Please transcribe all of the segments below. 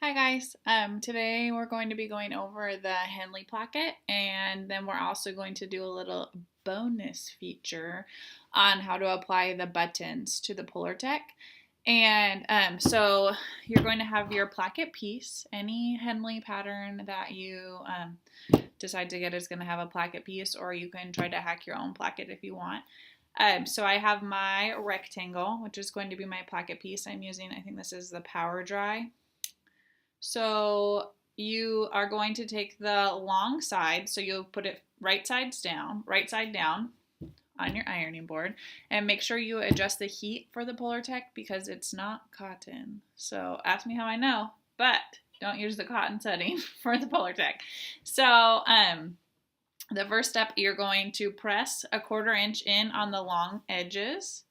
Hi guys, today we're going to be going over the Henley Placket, and then we're also going to do a little bonus feature on how to apply the buttons to the Polartec. And so you're going to have your placket piece. Any Henley pattern that you decide to get is going to have a placket piece, or you can try to hack your own placket if you want. So I have my rectangle, which is going to be my placket piece. I'm using, I think this is the Power Dry. So you are going to take the long side, so you'll put it right side down on your ironing board, and make sure you adjust the heat for the Polartec because it's not cotton. So ask me how I know, but don't use the cotton setting for the Polartec. So the first step, you're going to press a 1/4 inch in on the long edges.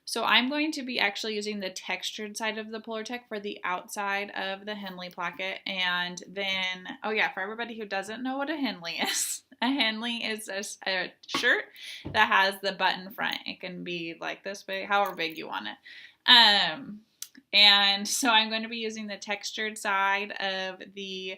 So I'm going to be actually using the textured side of the Polartec for the outside of the Henley placket. And then, oh yeah, for everybody who doesn't know what a Henley is, a Henley is a shirt that has the button front. It can be like this big, however big you want it. And so I'm going to be using the textured side of the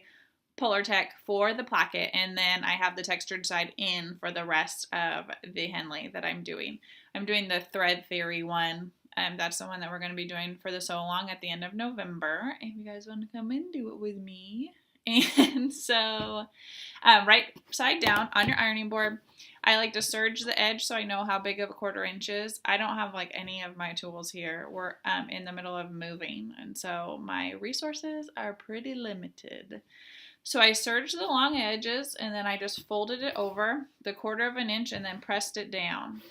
Polartec for the placket, and then I have the textured side in for the rest of the Henley that I'm doing. I'm doing the Thread Theory one. That's the one that we're going to be doing for the Sew Along at the end of November. If you guys want to come and do it with me. And so right side down on your ironing board, I like to serge the edge so I know how big of a 1/4 inch is. I don't have like any of my tools here. We're in the middle of moving, and so my resources are pretty limited. So I serged the long edges, and then I just folded it over the 1/4 inch and then pressed it down.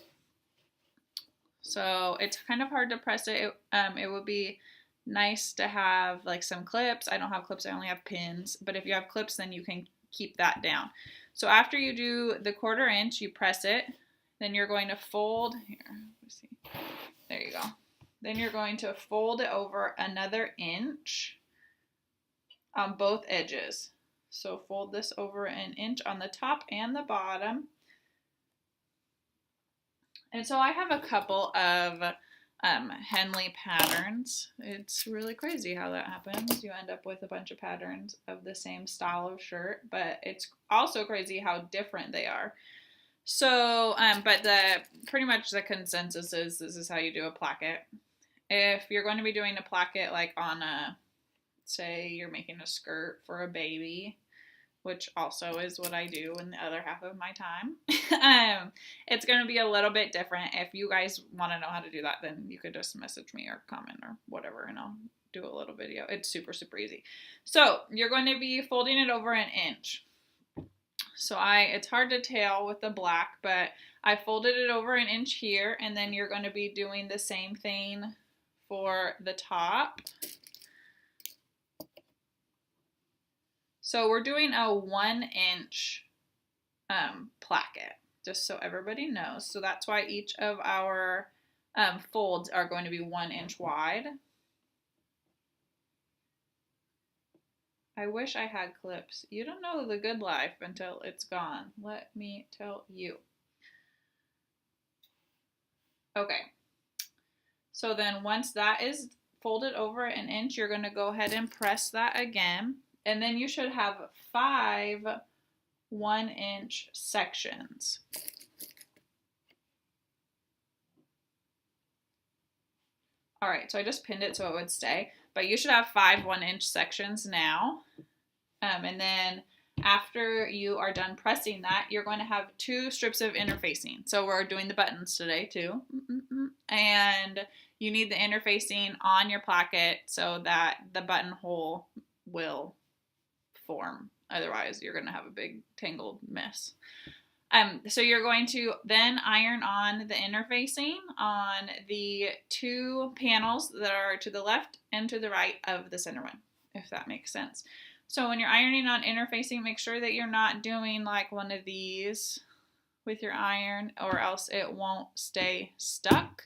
So it's kind of hard to press it. It would be nice to have like some clips. I don't have clips, I only have pins. But if you have clips, then you can keep that down. So after you do the 1/4 inch, you press it. Then you're going to fold. Here, let's see. There you go. Then you're going to fold it over another inch on both edges. So fold this over an inch on the top and the bottom. And so I have a couple of Henley patterns. It's really crazy how that happens. You end up with a bunch of patterns of the same style of shirt, but it's also crazy how different they are. So, but pretty much the consensus is this is how you do a placket. If you're going to be doing a placket like on say you're making a skirt for a baby, which also is what I do in the other half of my time, it's going to be a little bit different. If you guys want to know how to do that, then you could just message me or comment or whatever, and I'll do a little video. It's super, super easy. So you're going to be folding it over an inch. So it's hard to tell with the black, but I folded it over an inch here, and then you're going to be doing the same thing for the top. So we're doing a 1 inch placket, just so everybody knows. So that's why each of our folds are going to be 1 inch wide. I wish I had clips. You don't know the good life until it's gone. Let me tell you. Okay. So then once that is folded over an inch, you're going to go ahead and press that again. And then you should have 5 1 inch sections. All right, so I just pinned it so it would stay, but you should have 5 1 inch sections now. And then after you are done pressing that, you're going to have 2 strips of interfacing. So we're doing the buttons today too. And you need the interfacing on your placket so that the buttonhole will form. Otherwise, you're going to have a big tangled mess. So you're going to then iron on the interfacing on the 2 panels that are to the left and to the right of the center one, if that makes sense. So when you're ironing on interfacing, make sure that you're not doing like one of these with your iron, or else it won't stay stuck.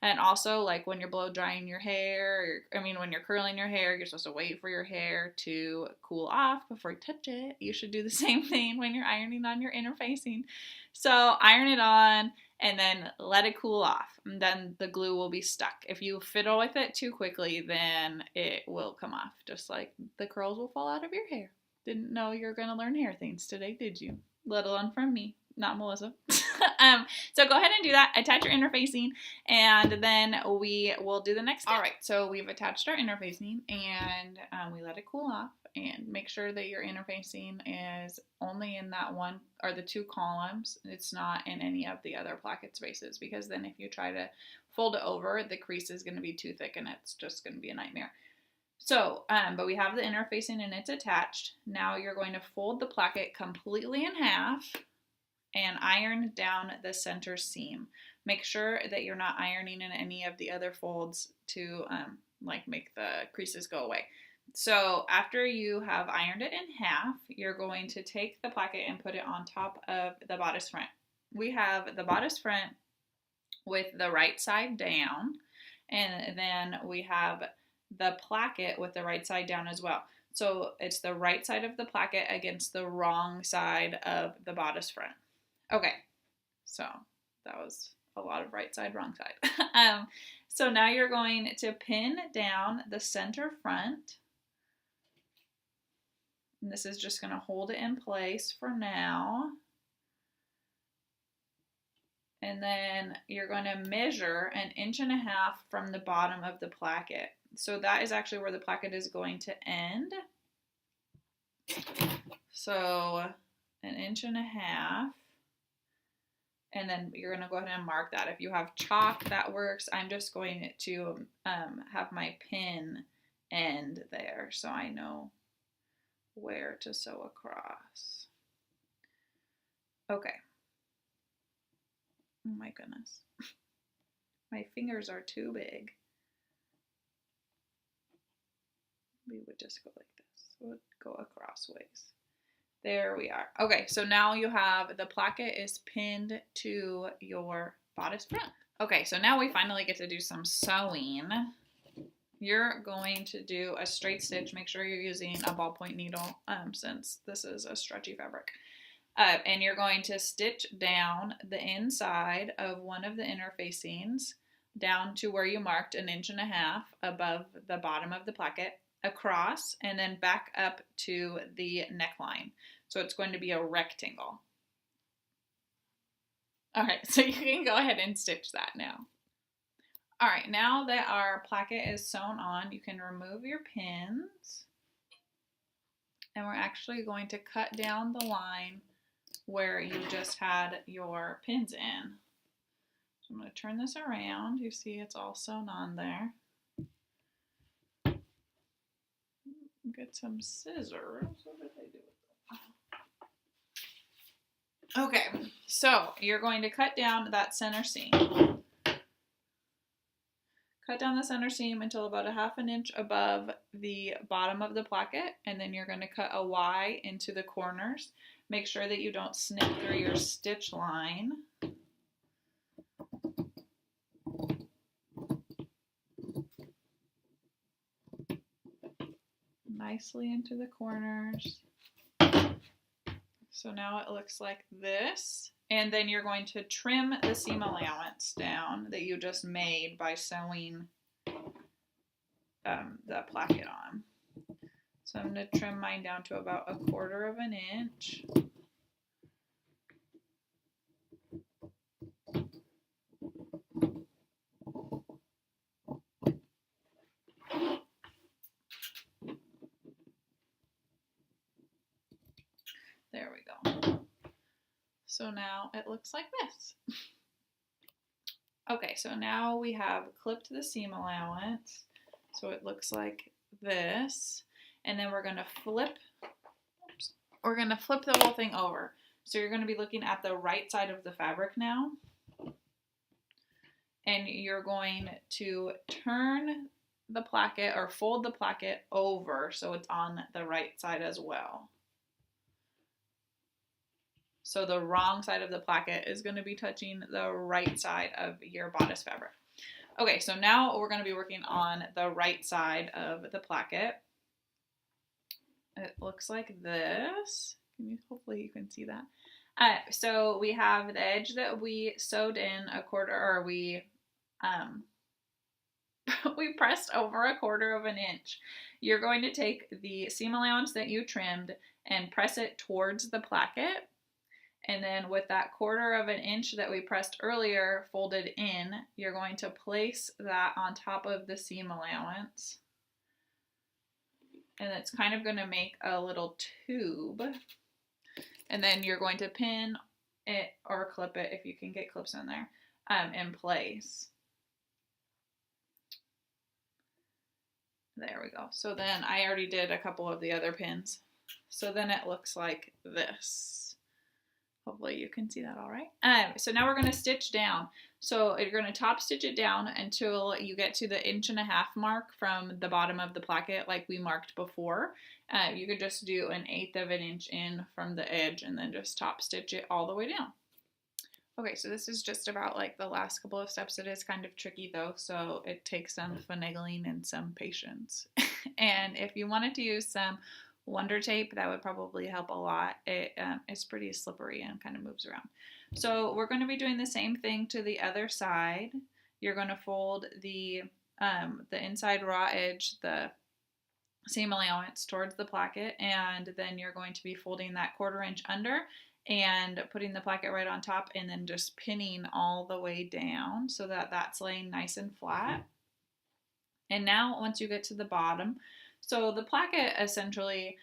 And also, like when you're blow drying your hair, when you're curling your hair, you're supposed to wait for your hair to cool off before you touch it. You should do the same thing when you're ironing on your interfacing. So iron it on, and then let it cool off. And then the glue will be stuck. If you fiddle with it too quickly, then it will come off, just like the curls will fall out of your hair. Didn't know you're going to learn hair things today, did you? Let alone from me, not Melissa. So go ahead and do that. Attach your interfacing, and then we will do the next step. All right, so we've attached our interfacing, and we let it cool off. And make sure that your interfacing is only in that one or the two columns. It's not in any of the other placket spaces, because then if you try to fold it over, the crease is going to be too thick and it's just going to be a nightmare. So, but we have the interfacing and it's attached. Now you're going to fold the placket completely in half and iron down the center seam. Make sure that you're not ironing in any of the other folds to like make the creases go away. So after you have ironed it in half, you're going to take the placket and put it on top of the bodice front. We have the bodice front with the right side down, and then we have the placket with the right side down as well. So it's the right side of the placket against the wrong side of the bodice front. Okay, so that was a lot of right side, wrong side. So now you're going to pin down the center front. And this is just going to hold it in place for now. And then you're going to measure 1.5 inches from the bottom of the placket. So that is actually where the placket is going to end. So 1.5 inches. And then you're going to go ahead and mark that. If you have chalk, that works. I'm just going to have my pin end there so I know where to sew across. Okay. Oh my goodness. My fingers are too big. We would just go like this. We'll go across ways. There we are. Okay, so now you have the placket is pinned to your bodice front. Okay, so now we finally get to do some sewing. You're going to do a straight stitch. Make sure you're using a ballpoint needle since this is a stretchy fabric. And you're going to stitch down the inside of one of the interfacings down to where you marked 1.5 inches above the bottom of the placket, across, and then back up to the neckline. So it's going to be a rectangle. Okay, so you can go ahead and stitch that now. All right, now that our placket is sewn on, you can remove your pins. And we're actually going to cut down the line where you just had your pins in. So I'm going to turn this around. You see it's all sewn on there. Get some scissors. What did I do with them? Okay, so you're going to cut down that center seam. Cut down the center seam until about 1/2 inch above the bottom of the placket, and then you're going to cut a Y into the corners. Make sure that you don't snip through your stitch line. Nicely into the corners. So now it looks like this. And then you're going to trim the seam allowance down that you just made by sewing the placket on. So I'm going to trim mine down to about 1/4 inch. There we go. So now it looks like this. Okay, so now we have clipped the seam allowance. So it looks like this. And then we're going to flip the whole thing over. So you're going to be looking at the right side of the fabric now. And you're going to turn the placket or fold the placket over so it's on the right side as well. So the wrong side of the placket is going to be touching the right side of your bodice fabric. Okay, so now we're going to be working on the right side of the placket. It looks like this. Hopefully you can see that. So we have the edge that we sewed in a quarter, or um, we pressed over a quarter of an inch. You're going to take the seam allowance that you trimmed and press it towards the placket. And then with that quarter of an inch that we pressed earlier folded in, you're going to place that on top of the seam allowance. And it's kind of going to make a little tube. And then you're going to pin it or clip it, if you can get clips in there, in place. There we go. So then I already did a couple of the other pins. So then it looks like this. Hopefully you can see that all right. So now we're going to stitch down. So you're going to top stitch it down until you get to the 1.5 inch mark from the bottom of the placket like we marked before. You could just do 1/8 of an inch in from the edge and then just top stitch it all the way down. Okay, so this is just about like the last couple of steps. It is kind of tricky though, so it takes some finagling and some patience. And if you wanted to use some Wonder Tape, that would probably help a lot. It's pretty slippery and kind of moves around. So we're going to be doing the same thing to the other side. You're going to fold the inside raw edge, the seam allowance, towards the placket, and then you're going to be folding that 1/4 inch under and putting the placket right on top, and then just pinning all the way down so that that's laying nice and flat. And now once you get to the bottom, so the placket essentially,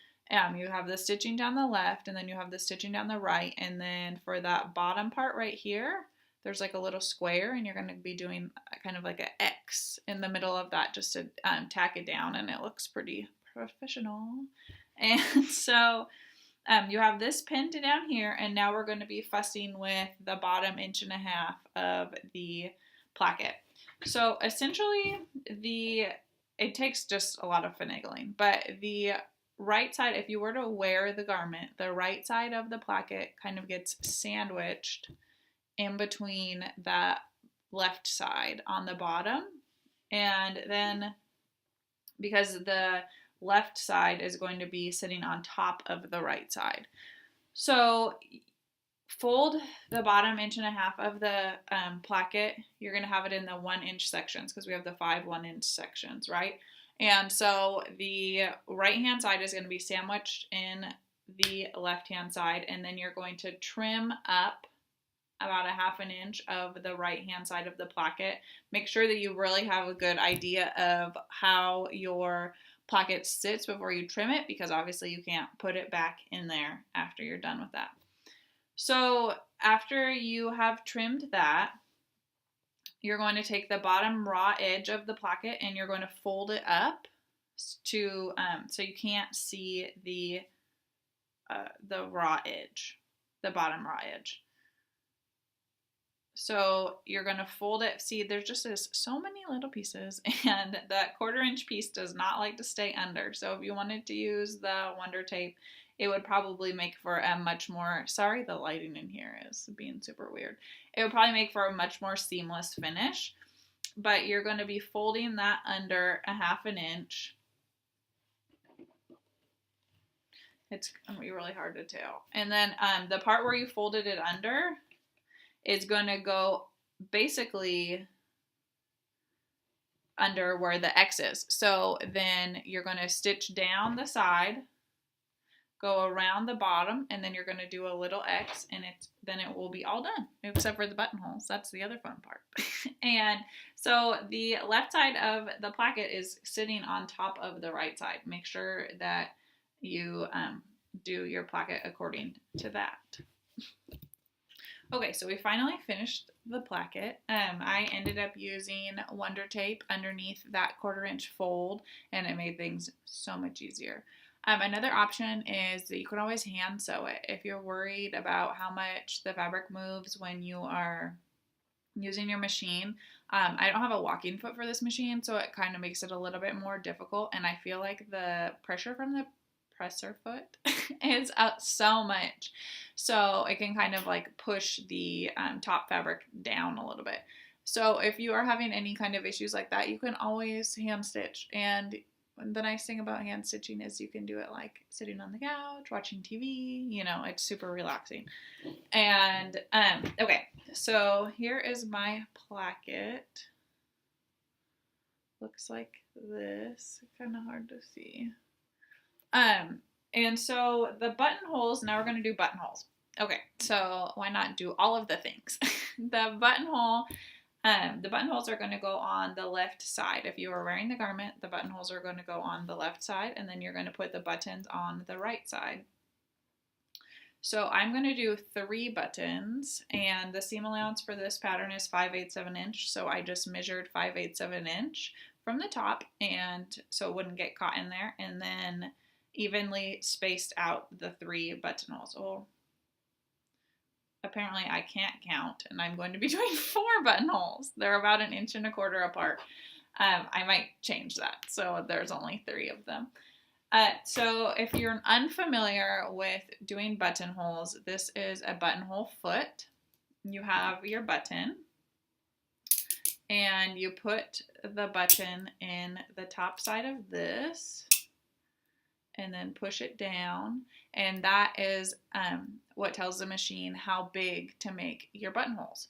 you have the stitching down the left and then you have the stitching down the right, and then for that bottom part right here, there's like a little square, and you're going to be doing kind of like an X in the middle of that just to tack it down, and it looks pretty professional. And so you have this pinned down here, and now we're going to be fussing with the bottom 1.5 inch of the placket. So essentially it takes just a lot of finagling, but the right side, if you were to wear the garment, the right side of the placket kind of gets sandwiched in between that left side on the bottom, and then because the left side is going to be sitting on top of the right side. So fold the bottom 1.5 inch of the placket. You're going to have it in the 1 inch sections because we have the 5 1-inch sections, right? And so the right hand side is going to be sandwiched in the left hand side, and then you're going to trim up about 1/2 inch of the right hand side of the placket. Make sure that you really have a good idea of how your placket sits before you trim it, because obviously you can't put it back in there after you're done with that. So after you have trimmed that, you're going to take the bottom raw edge of the placket and you're going to fold it up to so you can't see the raw edge, the bottom raw edge. So you're going to fold it. See, there's just so many little pieces, and that 1/4 inch piece does not like to stay under. So if you wanted to use the Wonder Tape, it would probably make for a much more, sorry, the lighting in here is being super weird. It would probably make for a much more seamless finish, but you're going to be folding that under 1/2 inch. It's going to be really hard to tell. And then the part where you folded it under is going to go basically under where the X is. So then you're going to stitch down the side, go around the bottom, and then you're going to do a little X, and then it will be all done, except for the buttonholes. That's the other fun part. And so the left side of the placket is sitting on top of the right side. Make sure that you do your placket according to that. Okay, so we finally finished the placket. I ended up using Wonder Tape underneath that 1/4 inch fold, and it made things so much easier. Another option is that you can always hand sew it. If you're worried about how much the fabric moves when you are using your machine, I don't have a walking foot for this machine, so it kind of makes it a little bit more difficult, and I feel like the pressure from the presser foot is up so much, so it can kind of like push the top fabric down a little bit. So if you are having any kind of issues like that, you can always hand stitch, and the nice thing about hand stitching is you can do it like sitting on the couch, watching TV, you know, it's super relaxing. And, okay, so here is my placket. Looks like this, kind of hard to see. And so the buttonholes, now we're going to do buttonholes. Okay, so why not do all of the things? The buttonholes are going to go on the left side. If you are wearing the garment, the buttonholes are going to go on the left side, and then you're going to put the buttons on the right side. So I'm going to do 3 buttons, and the seam allowance for this pattern is 5/8 of an inch. So I just measured 5/8 of an inch from the top, and so it wouldn't get caught in there, and then evenly spaced out the 3 buttonholes. Oh, apparently I can't count, and I'm going to be doing 4 buttonholes. They're about 1.25 inches apart. I might change that, so there's only 3 of them. So if you're unfamiliar with doing buttonholes, this is a buttonhole foot. You have your button, and you put the button in the top side of this, and then push it down, and that is what tells the machine how big to make your buttonholes.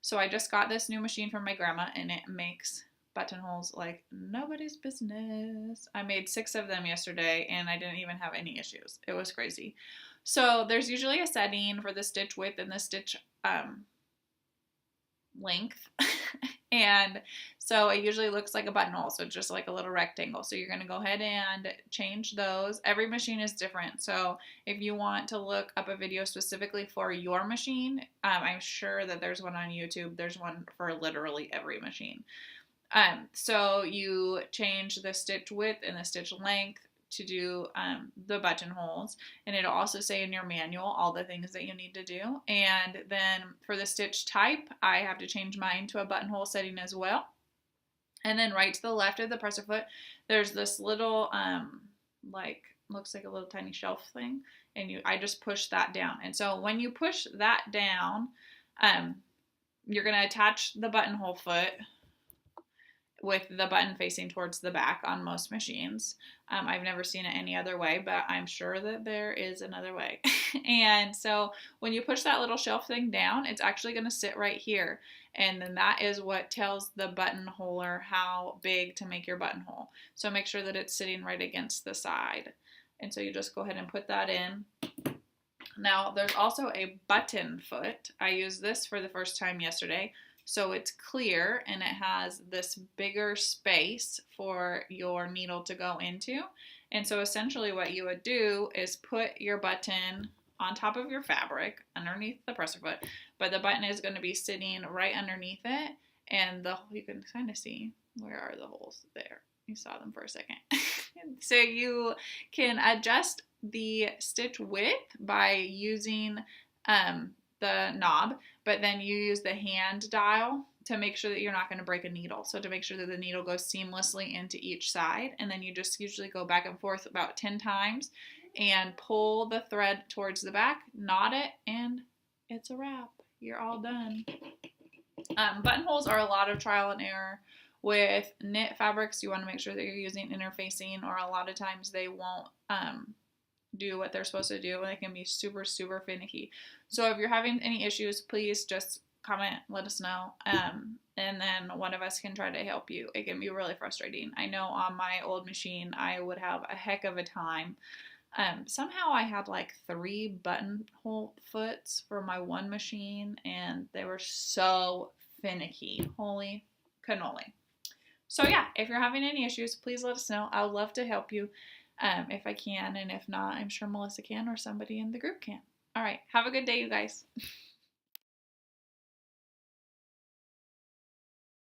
So I just got this new machine from my grandma, and it makes buttonholes like nobody's business. I made 6 of them yesterday, and I didn't even have any issues. It was crazy. So there's usually a setting for the stitch width and the stitch length. And so it usually looks like a buttonhole, so just like a little rectangle. So you're going to go ahead and change those. Every machine is different, so if you want to look up a video specifically for your machine, I'm sure that there's one on YouTube. There's one for literally every machine. So you change the stitch width and the stitch length to do the buttonholes, and it'll also say in your manual all the things that you need to do. And then for the stitch type, I have to change mine to a buttonhole setting as well. And then right to the left of the presser foot, there's this little like looks like a little tiny shelf thing, and I just push that down. And so when you push that down, you're going to attach the buttonhole foot with the button facing towards the back on most machines. I've never seen it any other way, but I'm sure that there is another way. And so when you push that little shelf thing down, it's actually going to sit right here. And then that is what tells the buttonholer how big to make your buttonhole. So make sure that it's sitting right against the side. And so you just go ahead and put that in. Now there's also a button foot. I used this for the first time yesterday. So it's clear, and it has this bigger space for your needle to go into. And so essentially what you would do is put your button on top of your fabric underneath the presser foot, but the button is going to be sitting right underneath it, and you can kind of see, where are the holes? There. You saw them for a second. So you can adjust the stitch width by using the knob, but then you use the hand dial to make sure that you're not going to break a needle. So to make sure that the needle goes seamlessly into each side, and then you just usually go back and forth about 10 times and pull the thread towards the back, knot it, and it's a wrap. You're all done. Buttonholes are a lot of trial and error. With knit fabrics, you want to make sure that you're using interfacing, or a lot of times they won't do what they're supposed to do, and they can be super, super finicky. So if you're having any issues, please just comment, let us know, and then one of us can try to help you. It can be really frustrating. I know on my old machine, I would have a heck of a time. Somehow I had like 3 buttonhole foots for my one machine, and they were so finicky. Holy cannoli. So yeah, if you're having any issues, please let us know. I would love to help you if I can, and if not, I'm sure Melissa can, or somebody in the group can. All right, have a good day, you guys.